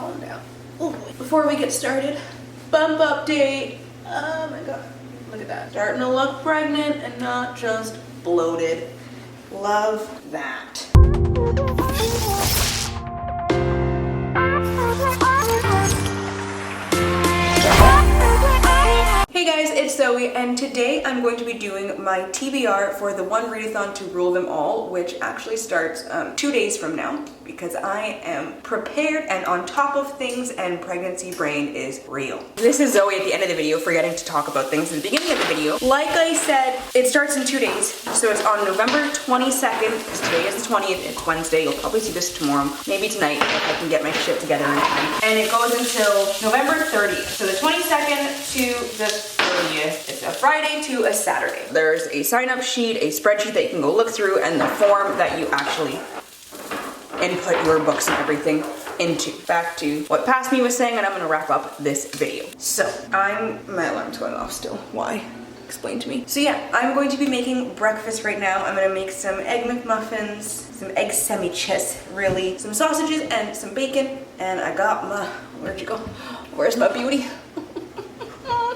calm down. Oh boy. Before we get started, bump update. Oh my god. Look at that. Starting to look pregnant and not just bloated. Love that. Hey guys, it's Zoe, and today I'm going to be doing my TBR for the One Readathon to Rule Them All, which actually starts 2 days from now, because I am prepared and on top of things, and pregnancy brain is real. This is Zoe at the end of the video, forgetting to talk about things at the beginning of the video. Like I said, it starts in 2 days, so it's on November 22nd, because today is the 20th, it's Wednesday. You'll probably see this tomorrow, maybe tonight, if I can get my shit together in time. And it goes until November 30th, so the 22nd to the 30th. It's a Friday to a Saturday. There's a sign-up sheet, a spreadsheet that you can go look through, and the form that you actually input your books and everything into. Back to what Past Me was saying, and I'm gonna wrap up this video. So, my alarm's going off still. Why? Explain to me. So yeah, I'm going to be making breakfast right now. I'm gonna make some egg McMuffins, some egg sandwiches, really, some sausages and some bacon, and I got my, where'd you go? Where's my beauty?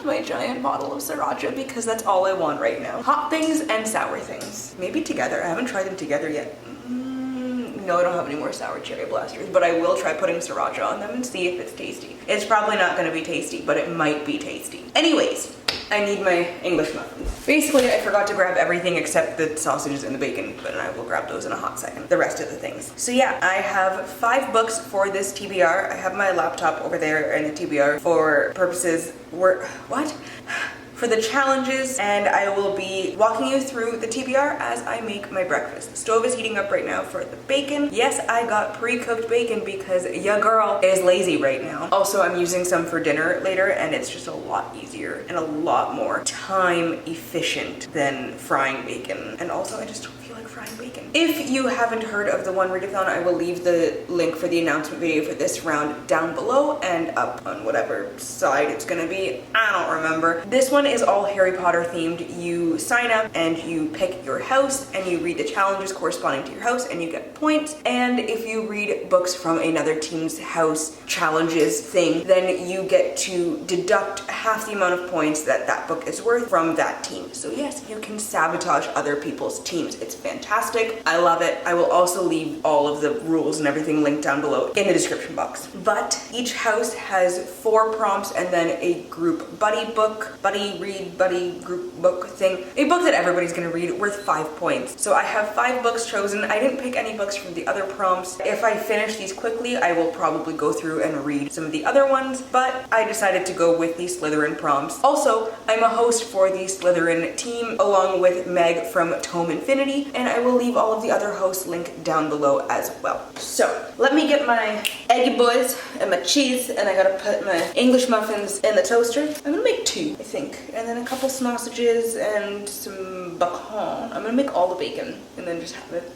My giant bottle of sriracha, because that's all I want right now. Hot things and sour things. Maybe together. I haven't tried them together yet. No, I don't have any more sour cherry blasters, but I will try putting sriracha on them and see if it's tasty. It's probably not gonna be tasty, but it might be tasty. Anyways, I need my English muffins. Basically, I forgot to grab everything except the sausages and the bacon, but I will grab those in a hot second. The rest of the things. So yeah, I have 5 books for this TBR. I have my laptop over there in the TBR for purposes for the challenges, and I will be walking you through the TBR as I make my breakfast. The stove is heating up right now for the bacon. Yes, I got pre-cooked bacon because ya girl is lazy right now. Also, I'm using some for dinner later, and it's just a lot easier and a lot more time efficient than frying bacon. And also, I just don't feel like frying bacon. If you haven't heard of the One Readathon, I will leave the link for the announcement video for this round down below and up on whatever side it's gonna be. I don't remember. This one is all Harry Potter themed. You sign up and you pick your house and you read the challenges corresponding to your house and you get points. And if you read books from another team's house challenges thing, then you get to deduct half the amount of points that that book is worth from that team. So yes, you can sabotage other people's teams. It's fantastic. I love it. I will also leave all of the rules and everything linked down below in the description box. But each house has 4 prompts and then a group buddy book, buddy read, buddy group book thing. A book that everybody's gonna read worth 5 points. So I have 5 books chosen. I didn't pick any books from the other prompts. If I finish these quickly, I will probably go through and read some of the other ones, but I decided to go with the Slytherin prompts. Also, I'm a host for the Slytherin team along with Meg from Tome Infinity, and I will leave all of the other hosts linked down below as well. So let me get my eggy boys and my cheese, and I gotta put my English muffins in the toaster. I'm gonna make 2, I think, and then a couple sausages and some bacon. I'm gonna make all the bacon and then just have it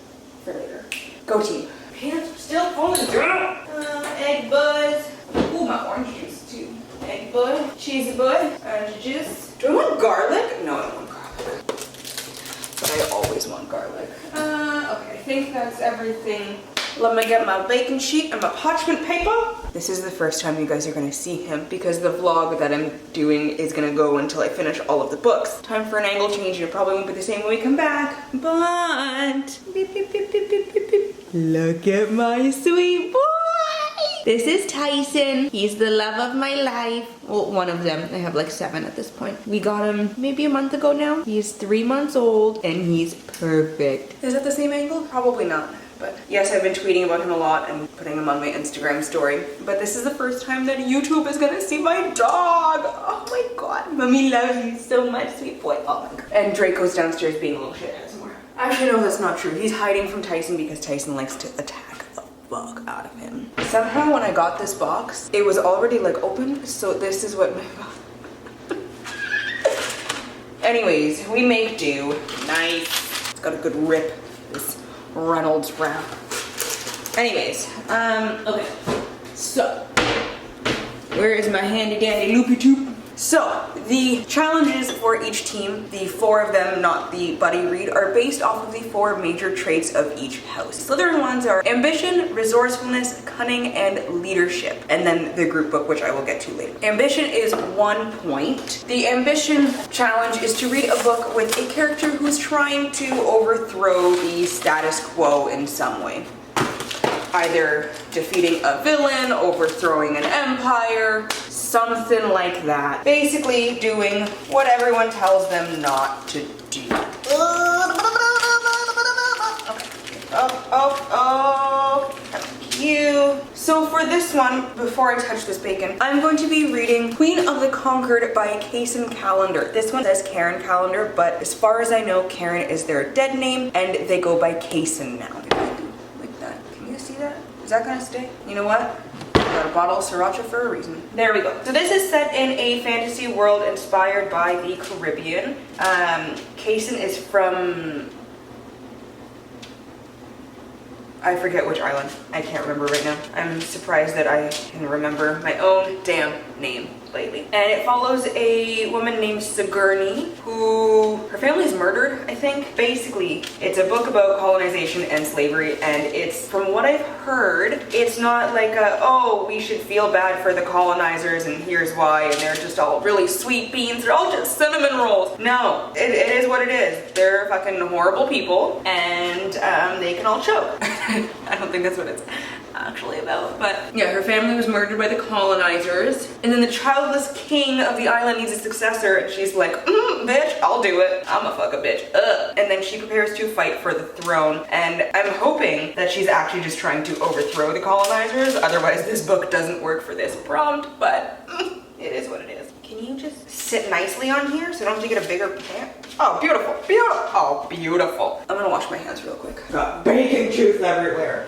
for later. Go team. Pants still falling down. Egg buds. Ooh, my orange juice too. Egg bud, cheesy bud, orange juice. Do I want garlic? No, I don't want garlic. But I always want garlic. Okay, I think that's everything. Let me get my baking sheet and my parchment paper. This is the first time you guys are gonna see him because the vlog that I'm doing is gonna go until I finish all of the books. Time for an angle change. It probably won't be the same when we come back, but beep, beep, beep, beep, beep, beep, beep. Look at my sweet boy. This is Tyson. He's the love of my life. Well, one of them. I have like 7 at this point. We got him maybe a month ago now. He's 3 months old and he's perfect. Is that the same angle? Probably not. But yes, I've been tweeting about him a lot and putting him on my Instagram story. But this is the first time that YouTube is gonna see my dog. Oh my god. Mommy loves you so much, sweet boy. Oh my god. And Draco's downstairs being a little shithead somewhere. Actually, no, that's not true. He's hiding from Tyson because Tyson likes to attack the fuck out of him. Somehow when I got this box, it was already like open. So this is what my... Anyways, we make do. Nice. It's got a good rip. This Reynolds wrap. Anyways, okay. So, where is my handy dandy loopy tube? So, the challenges for each team, the 4 of them, not the buddy read, are based off of the 4 major traits of each house. Slytherin ones are ambition, resourcefulness, cunning, and leadership. And then the group book, which I will get to later. Ambition is 1 point. The ambition challenge is to read a book with a character who's trying to overthrow the status quo in some way. Either defeating a villain, overthrowing an empire, something like that. Basically doing what everyone tells them not to do. Thank you. So for this one, before I touch this bacon, I'm going to be reading Queen of the Conquered by Kaysen Calendar. This one says Karen Calendar, but as far as I know, Karen is their dead name, and they go by Kaysen now. See that? Is that gonna stay? You know what? Got a bottle of sriracha for a reason. There we go. So this is set in a fantasy world inspired by the Caribbean. Kaysen is from... I forget which island. I can't remember right now. I'm surprised that I can remember my own damn name lately. And it follows a woman named Sigourney who, her family's murdered, I think. Basically, it's a book about colonization and slavery, and it's, from what I've heard, it's not like a, oh, we should feel bad for the colonizers and here's why, and they're just all really sweet beans, they're all just cinnamon rolls. No, it is what it is. They're fucking horrible people, and they can all choke. I don't think that's what it's actually about, but yeah, her family was murdered by the colonizers, and then the childless king of the island needs a successor, and she's like, bitch, I'll do it. I'm a fuck a bitch. And then she prepares to fight for the throne, and I'm hoping that she's actually just trying to overthrow the colonizers, otherwise this book doesn't work for this prompt, but it is what it is. Can you just sit nicely on here so I don't have to get a bigger pan? Oh, beautiful, beautiful, oh, beautiful. I'm gonna wash my hands real quick. Got bacon juice everywhere.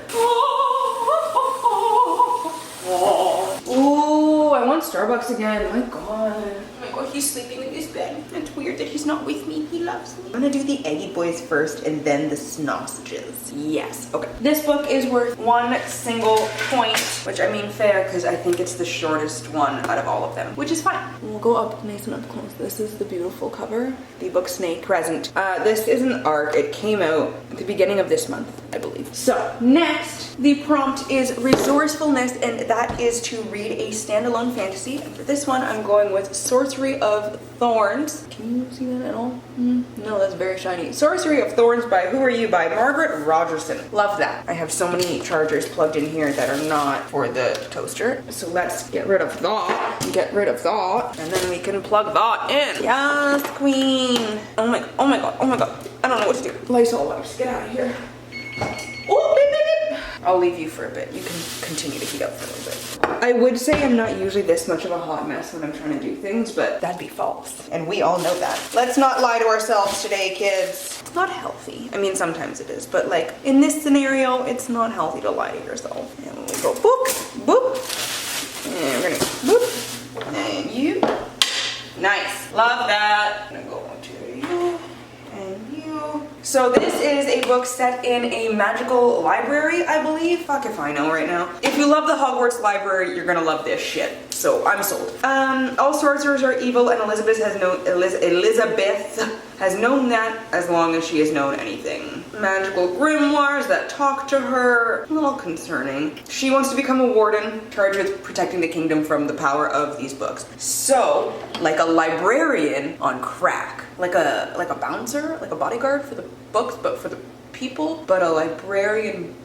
Ooh, I want Starbucks again. My God. Oh my God, he's sleeping in his bed. It's weird that he's not with me. He loves me. I'm gonna do the eggy boys first and then the sausages. Yes, okay. This book is worth 1 single point, which I mean fair because I think it's the shortest one out of all of them, which is fine. We'll go up nice and up close. This is the beautiful cover. The book Snake Present. This is an ARC. It came out at the beginning of this month, I believe. So next, the prompt is resourcefulness, and that is to read a standalone fantasy. And for this one, I'm going with Sorcery of Thorns. Can you see that at all? No, that's very shiny. Sorcery of Thorns by Who Are You by Margaret Rogerson. Love that. I have so many chargers plugged in here that are not for the toaster. So let's get rid of that. And then we can plug that in. Yes, queen. Oh my God, oh my God. I don't know what to do. Lysol wipes, get out of here. Oh, beep, beep, beep. I'll leave you for a bit. You can continue to heat up for a little bit. I would say I'm not usually this much of a hot mess when I'm trying to do things, but that'd be false. And we all know that. Let's not lie to ourselves today, kids. It's not healthy. I mean, sometimes it is, but like in this scenario, it's not healthy to lie to yourself. And when we go boop, boop, and we're gonna boop, and you. Nice. Love that. I'm gonna go to you. And you. So this is a book set in a magical library, I believe. Fuck if I know right now. If you love the Hogwarts library, you're gonna love this shit. So I'm sold. All sorcerers are evil, and Elizabeth has known that as long as she has known anything. Magical grimoires that talk to her. A little concerning. She wants to become a warden, charged with protecting the kingdom from the power of these books. So, like a librarian on crack. Like a bouncer, like a bodyguard for the books, but for the people, but a librarian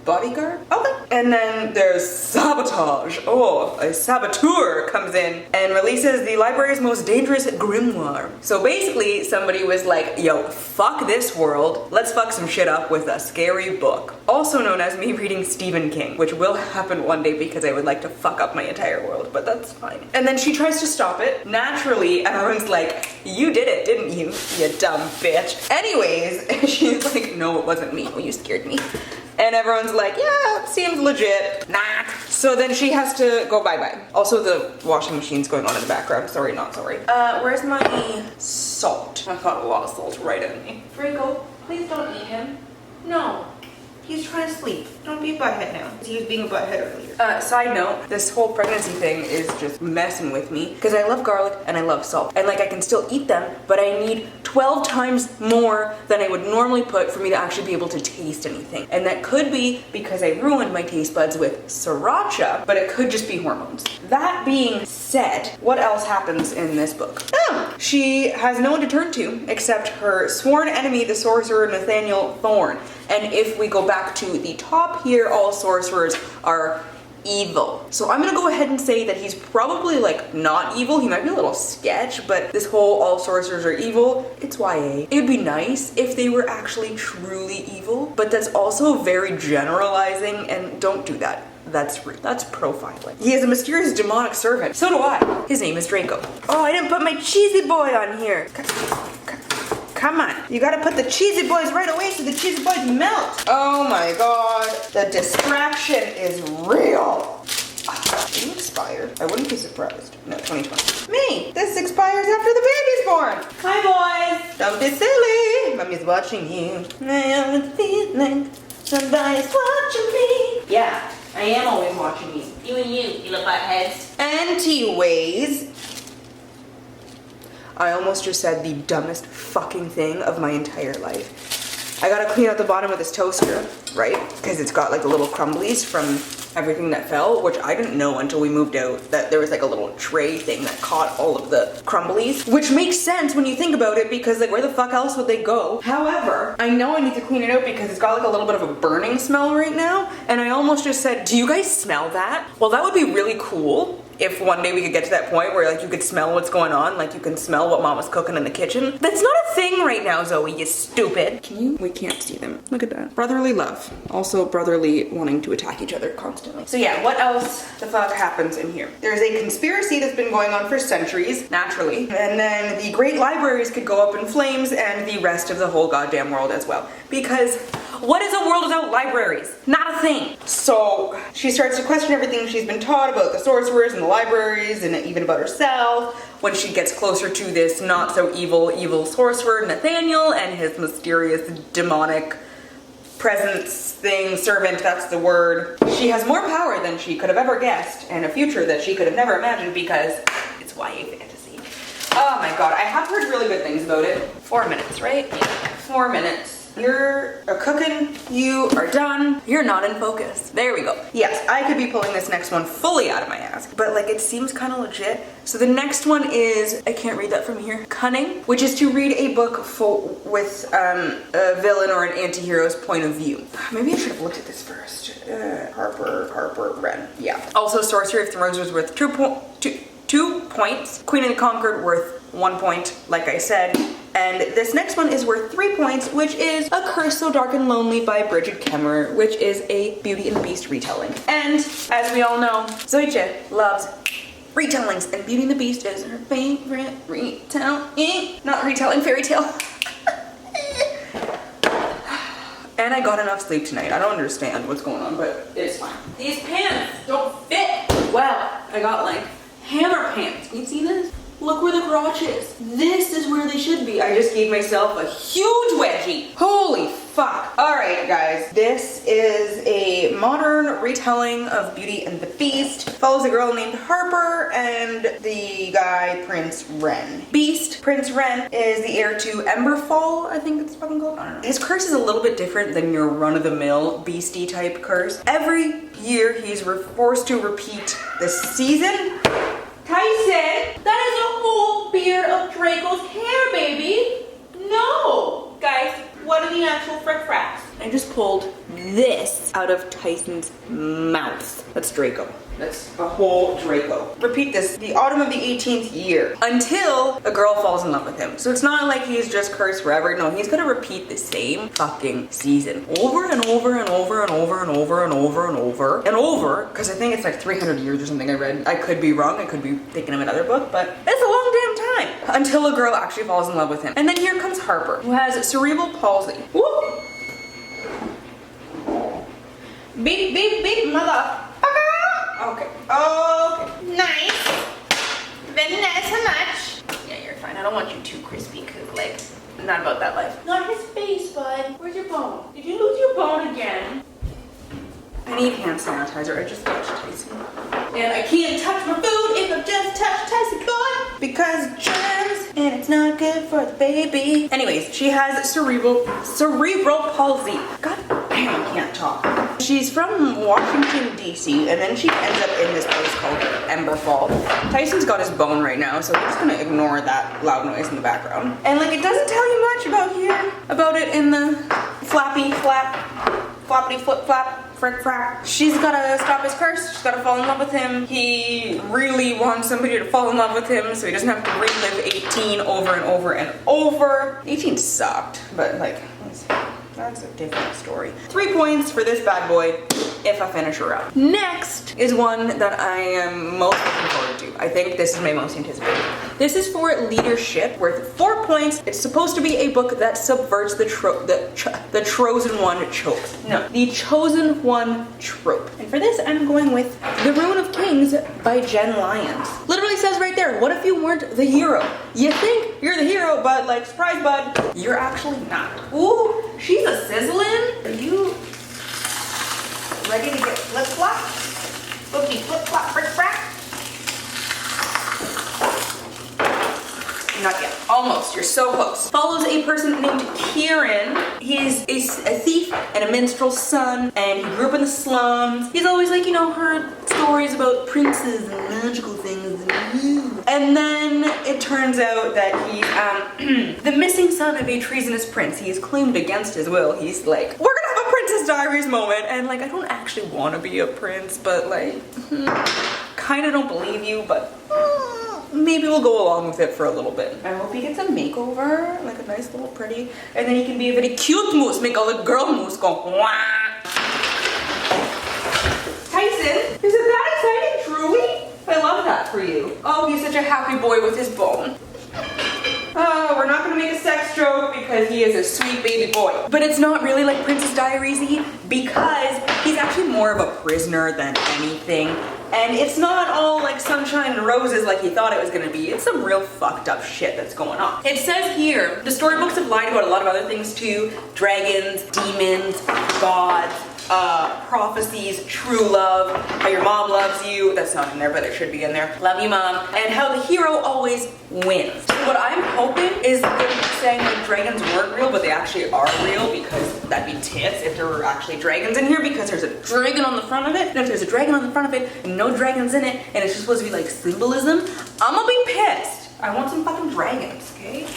bodyguard? Okay. And then there's sabotage. Oh, a saboteur comes in and releases the library's most dangerous grimoire. So basically, somebody was like, yo, fuck this world. Let's fuck some shit up with a scary book. Also known as me reading Stephen King, which will happen one day because I would like to fuck up my entire world, but that's fine. And then she tries to stop it. Naturally, everyone's like, you did it, didn't you, you dumb bitch? Anyways, she's like, no, it wasn't me. Oh, you scared me. And everyone's like, yeah, seems legit. Nah. So then she has to go bye-bye. Also, the washing machine's going on in the background. Sorry, not sorry. Where's my salt? I got a lot of salt right in me. Franco, please don't eat him. No. He's trying to sleep. Don't be a butthead now. He was being a butthead earlier. Side note, this whole pregnancy thing is just messing with me because I love garlic and I love salt. And like I can still eat them, but I need 12 times more than I would normally put for me to actually be able to taste anything. And that could be because I ruined my taste buds with sriracha, but it could just be hormones. That being said, what else happens in this book? Oh, she has no one to turn to except her sworn enemy, the sorcerer Nathaniel Thorne. And if we go back to the top here, all sorcerers are evil. So I'm gonna go ahead and say that he's probably like not evil. He might be a little sketch, but this whole all sorcerers are evil, it's YA. It would be nice if they were actually truly evil, but that's also very generalizing, and don't do that. That's profiling. He is a mysterious demonic servant. So do I. His name is Draco. Oh, I didn't put my cheesy boy on here. Come on. You gotta put the cheesy boys right away so the cheesy boys melt. Oh my god. The distraction is real. Didn't expire. I wouldn't be surprised. No, 2020. Me! This expires after the baby's born. Hi boys. Don't be silly. Mommy's watching you. I have a feeling somebody's watching me. Yeah. I am always watching you. You and you little buttheads. Anyways, I almost just said the dumbest fucking thing of my entire life. I gotta clean out the bottom of this toaster, right? Because it's got like the little crumblies from everything that fell, which I didn't know until we moved out, that there was like a little tray thing that caught all of the crumblies, which makes sense when you think about it because like where the fuck else would they go? However, I know I need to clean it out because it's got like a little bit of a burning smell right now, and I almost just said, do you guys smell that? Well, that would be really cool if one day we could get to that point where like you could smell what's going on, like you can smell what mama's cooking in the kitchen. That's not a thing right now, Zoe, you stupid. Can you? We can't see them. Look at that. Brotherly love. Also brotherly wanting to attack each other constantly. So yeah, what else the fuck happens in here? There's a conspiracy that's been going on for centuries, naturally, and then the great libraries could go up in flames and the rest of the whole goddamn world as well. Because what is a world without libraries? Not a thing. So she starts to question everything she's been taught about the sorcerers and the libraries and even about herself when she gets closer to this not so evil sorcerer Nathaniel and his mysterious demonic presence thing, servant, that's the word. She has more power than she could have ever guessed and a future that she could have never imagined because it's YA fantasy. Oh my god, I have heard really good things about it. 4 minutes, right? Yeah, 4 minutes. You're cooking, you are done, you're not in focus. There we go. Yes, I could be pulling this next one fully out of my ass, but like it seems kind of legit. So the next one is, I can't read that from here, Cunning, which is to read a book with a villain or an anti-hero's point of view. Maybe I should have looked at this first. Harper Wren. Yeah. Also, Sorcery of Thrones was worth 2 points. Queen and the Conquered worth 1 point, like I said. And this next one is worth 3 points, which is A Curse So Dark and Lonely by Bridget Kemmerer, which is a Beauty and the Beast retelling. And as we all know, Zoe loves retellings, and Beauty and the Beast is her favorite retelling. Not retelling, fairy tale. And I got enough sleep tonight. I don't understand what's going on, but it's fine. These pants don't fit well. I got like hammer pants. Can you see this? Look where the crotch is. This is where they should be. I just gave myself a huge wedgie. Holy fuck. All right, guys. This is a modern retelling of Beauty and the Beast. Follows a girl named Harper and the guy Prince Wren. Beast, Prince Wren, is the heir to Emberfall, I think it's fucking called. I don't know. His curse is a little bit different than your run-of-the-mill beastie type curse. Every year he's forced to repeat the season. Tyson, that is a whole beard of Draco's hair, baby. No. Guys, what are the actual frick-fracks? I just pulled this out of Tyson's mouth. That's Draco. That's a whole Draco. Repeat this the autumn of the 18th year until a girl falls in love with him. So it's not like he's just cursed forever. No, he's gonna repeat the same fucking season over and over and over and over and over and over and over and over. Because I think it's like 300 years or something I read. I could be wrong. I could be thinking of another book, but it's a long damn time until a girl actually falls in love with him. And then here comes Harper, who has cerebral palsy. Whoop. Beep, beep, beep, mother. Okay. Okay. Nice. Very nice. How much? Yeah, you're fine. I don't want you too crispy because, like, Not about that life. Not his face, bud. Where's your bone? Did you lose your bone again? I need hand sanitizer. I just touched Tyson. And I can't touch my food if I just touch Tyson food because germs and it's not good for the baby. Anyways, she has cerebral palsy. God damn, I can't talk. She's from Washington, D.C. and then she ends up in this place called Emberfall. Tyson's got his bone right now, so we're just gonna ignore that loud noise in the background. And like, it doesn't tell you much about it in the flappity flip flap. Frick frack. She's gotta stop his curse. She's gotta fall in love with him. He really wants somebody to fall in love with him so he doesn't have to relive 18 over and over and over. 18 sucked, but like, that's a different story. 3 points for this bad boy if I finish her up. Next is one that I am most looking forward to. I think this is my most anticipated. This is for leadership, worth 4 points. It's supposed to be a book that subverts the chosen one trope. No, the chosen one trope. And for this, I'm going with The Ruin of Kings by Jen Lyons. Literally says right there, what if you weren't the hero? You think you're the hero, but like, surprise bud, you're actually not. Ooh, she's a sizzling. Are you ready to get flip-flop? Flippity flip-flop, frick-frack? Not yet. Almost. You're so close. Follows a person named Kieran. He's a thief and a minstrel's son, and he grew up in the slums. He's always like, you know, heard stories about princes and magical things. And then it turns out that he's the missing son of a treasonous prince. He is claimed against his will. He's like, we're gonna have a Princess Diaries moment. And like, I don't actually want to be a prince, but like, kind of don't believe you, but maybe we'll go along with it for a little bit. I hope he gets a makeover, like a nice little pretty, and then he can be a very cute moose, make a little girl moose go wah. Tyson, is it that exciting, truly? I love that for you. Oh, he's such a happy boy with his bone. Oh, we're not gonna make a sex joke because he is a sweet baby boy. But it's not really like Princess Diaries-y because he's actually more of a prisoner than anything. And it's not all like sunshine and roses like he thought it was gonna be. It's some real fucked up shit that's going on. It says here, the storybooks have lied about a lot of other things too. Dragons, demons, gods, prophecies, true love, how your mom loves you. That's not in there, but it should be in there. Love you, mom. And how the hero always wins. So what I'm hoping is they're saying like dragons weren't real, but they actually are real because that'd be tits if there were actually dragons in here because there's a dragon on the front of it. And if there's a dragon on the front of it and no dragons in it and it's just supposed to be like symbolism, I'm gonna be pissed. I want some fucking dragons, okay?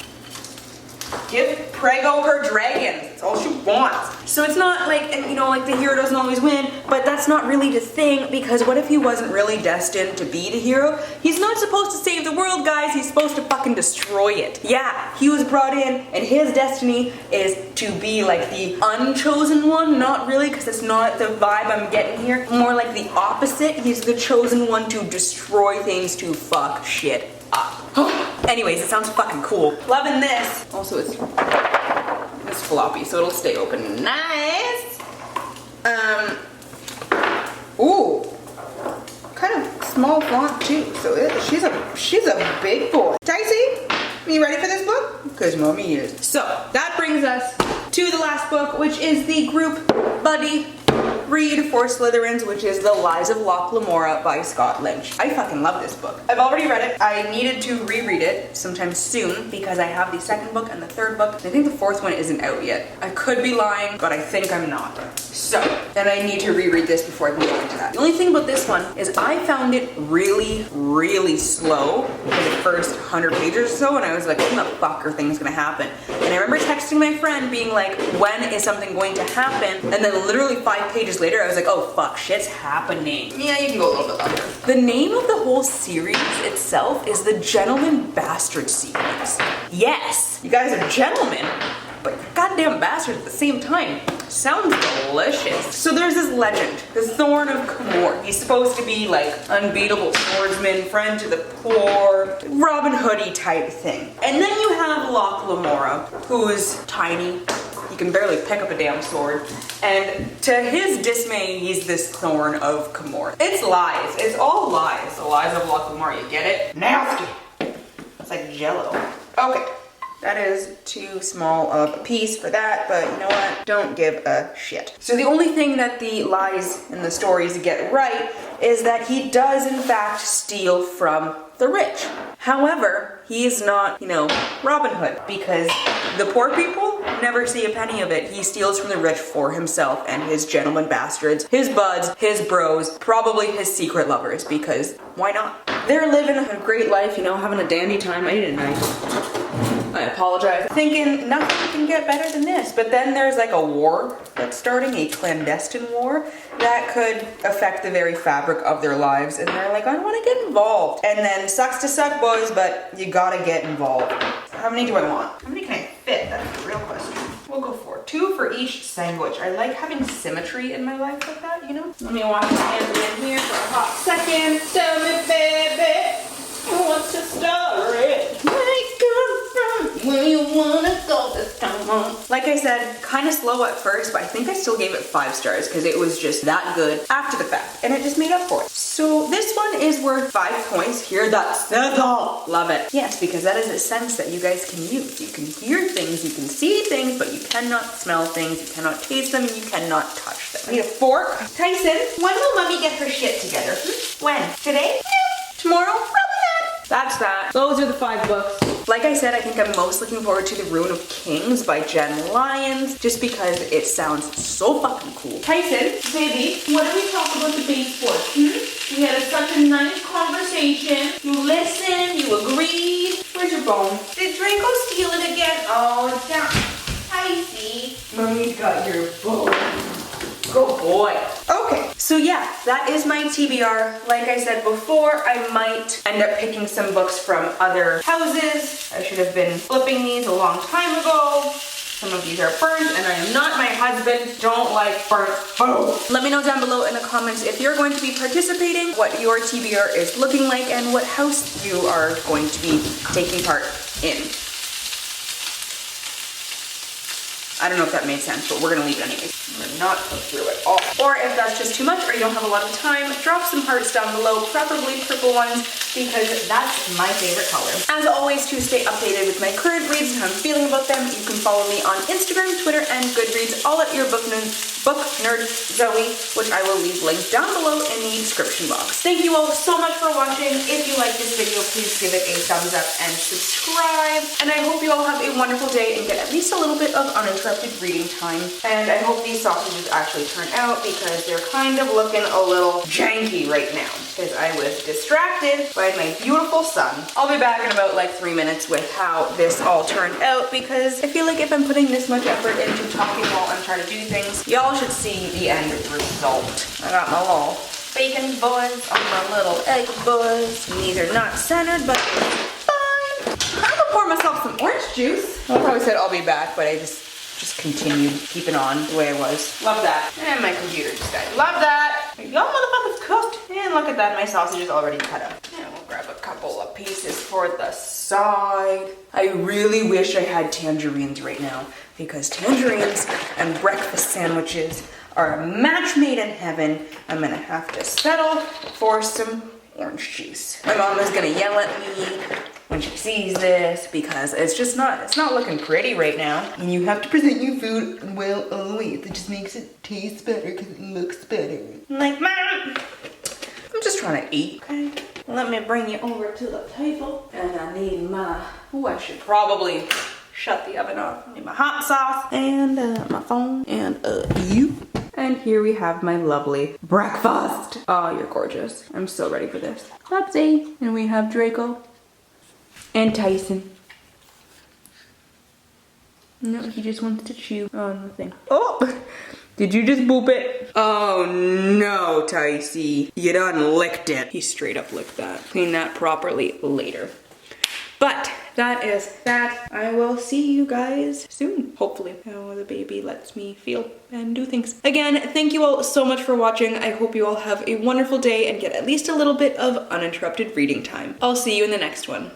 Give Prego her dragons. That's all she wants. So it's not like, and you know, like the hero doesn't always win, but that's not really the thing because what if he wasn't really destined to be the hero? He's not supposed to save the world, guys. He's supposed to fucking destroy it. Yeah, he was brought in and his destiny is to be like the unchosen one. Not really, because that's not the vibe I'm getting here. More like the opposite. He's the chosen one to destroy things, to fuck shit up. Anyways, it sounds fucking cool. Loving this. Also, it's floppy, so it'll stay open. Nice. Ooh, kind of small font too. So she's a big boy. Tyson, are you ready for this book? Because mommy is. So that brings us to the last book, which is the group buddy read for Slytherins, which is The Lies of Loch Lamora by Scott Lynch. I fucking love this book. I've already read it. I needed to reread it sometime soon because I have the second book and the third book. I think the fourth one isn't out yet. I could be lying, but I think I'm not. So, and I need to reread this before I can get into that. The only thing about this one is I found it really, really slow for the first 100 pages or so, and I was like, what the fuck are things gonna happen? And I remember texting my friend being like, when is something going to happen? And then literally 5 pages later, I was like, oh fuck, shit's happening. Yeah, you can go a little bit longer. The name of the whole series itself is the Gentleman Bastard series. Yes, you guys are gentlemen, but goddamn bastards at the same time. Sounds delicious. So there's this legend, the Thorn of Camor. He's supposed to be like unbeatable swordsman, friend to the poor, Robin Hood-y type thing. And then you have Loch Lamora, who is tiny. He can barely pick up a damn sword. And to his dismay, he's this Thorn of Camor. It's lies. It's all lies. The lies of Loch Lamora. You get it? Nasty. It's like Jello. Okay. That is too small of a piece for that, but you know what? Don't give a shit. So the only thing that the lies in the stories get right is that he does in fact steal from the rich. However, he is not, you know, Robin Hood, because the poor people never see a penny of it. He steals from the rich for himself and his gentleman bastards, his buds, his bros, probably his secret lovers, because why not? They're living a great life, you know, having a dandy time. I didn't know. I apologize. Thinking nothing can get better than this, but then there's like a war that's starting, a clandestine war that could affect the very fabric of their lives, and they're like, I don't want to get involved. And then sucks to suck, boys, but you gotta get involved. How many do I want? How many can I fit? That's the real question. We'll go for 2 for each sandwich. I like having symmetry in my life like that, you know? Let me wash my hands in here for a hot second. Tell me, baby, what's the story? Where you wanna go this time on? Like I said, kind of slow at first, but I think I still gave it 5 stars because it was just that good after the fact, and it just made up for it. So this one is worth 5 points. Hear that sizzle? Love it. Yes, because that is a sense that you guys can use. You can hear things, you can see things, but you cannot smell things, you cannot taste them, and you cannot touch them. I need a fork. Tyson, when will mommy get her shit together? When? Today? No. Tomorrow? Probably not. That's that. Those are the 5 books. Like I said, I think I'm most looking forward to The Ruin of Kings by Jen Lyons, just because it sounds so fucking cool. Tyson, baby, what did we talk about the base for? We had such a nice conversation. You listened, you agreed. Where's your bone? Did Draco steal it again? Oh, it's down. Tyson. Mommy's got your bone. Good boy. Okay, so yeah, that is my TBR. Like I said before, I might end up picking some books from other houses. I should have been flipping these a long time ago. Some of these are burnt, and I am not my husband. Don't like burnt food. Let me know down below in the comments if you're going to be participating, what your TBR is looking like, and what house you are going to be taking part in. I don't know if that made sense, but we're gonna leave it anyways. We're not go through it all. Or if that's just too much or you don't have a lot of time, drop some hearts down below, preferably purple ones, because that's my favorite color. As always, to stay updated with my current reads and how I'm feeling about them, you can follow me on Instagram, Twitter, and Goodreads, all at your book nerd Zoe, which I will leave linked down below in the description box. Thank you all so much for watching. If you like this video, please give it a thumbs up and subscribe. And I hope you all have a wonderful day and get at least a little bit of uninterrupted reading time. And I hope these sausages actually turn out, because they're kind of looking a little janky right now because I was distracted by my beautiful son. I'll be back in about like 3 minutes with how this all turned out, because I feel like if I'm putting this much effort into talking while I'm trying to do things, y'all should see the end result. I got my little bacon buns on my little egg buns. And these are not centered, but fine. I'm gonna pour myself some orange juice. I probably said I'll be back, but I just continued keeping on the way I was. Love that. And my computer just died. Love that. Y'all motherfuckers cooked. And look at that, my sausage is already cut up. And we'll grab a couple of pieces for the side. I really wish I had tangerines right now, because tangerines and breakfast sandwiches are a match made in heaven. I'm gonna have to settle for some orange juice. My mom is gonna yell at me when she sees this, because it's not looking pretty right now. And you have to present your food well always. It just makes it taste better because it looks better. I'm like, Mom, I'm just trying to eat, okay? Let me bring you over to the table. And I need my, I should probably shut the oven off. I need my hot sauce and my phone and you. And here we have my lovely breakfast. Oh, you're gorgeous. I'm so ready for this. Upsy. And we have Draco and Tyson. No, he just wants to chew on the thing. Oh, did you just boop it? Oh no, Tyson. You done licked it. He straight up licked that. Clean that properly later. But that is that. I will see you guys soon, hopefully. Oh, the baby lets me feel and do things. Again, thank you all so much for watching. I hope you all have a wonderful day and get at least a little bit of uninterrupted reading time. I'll see you in the next one.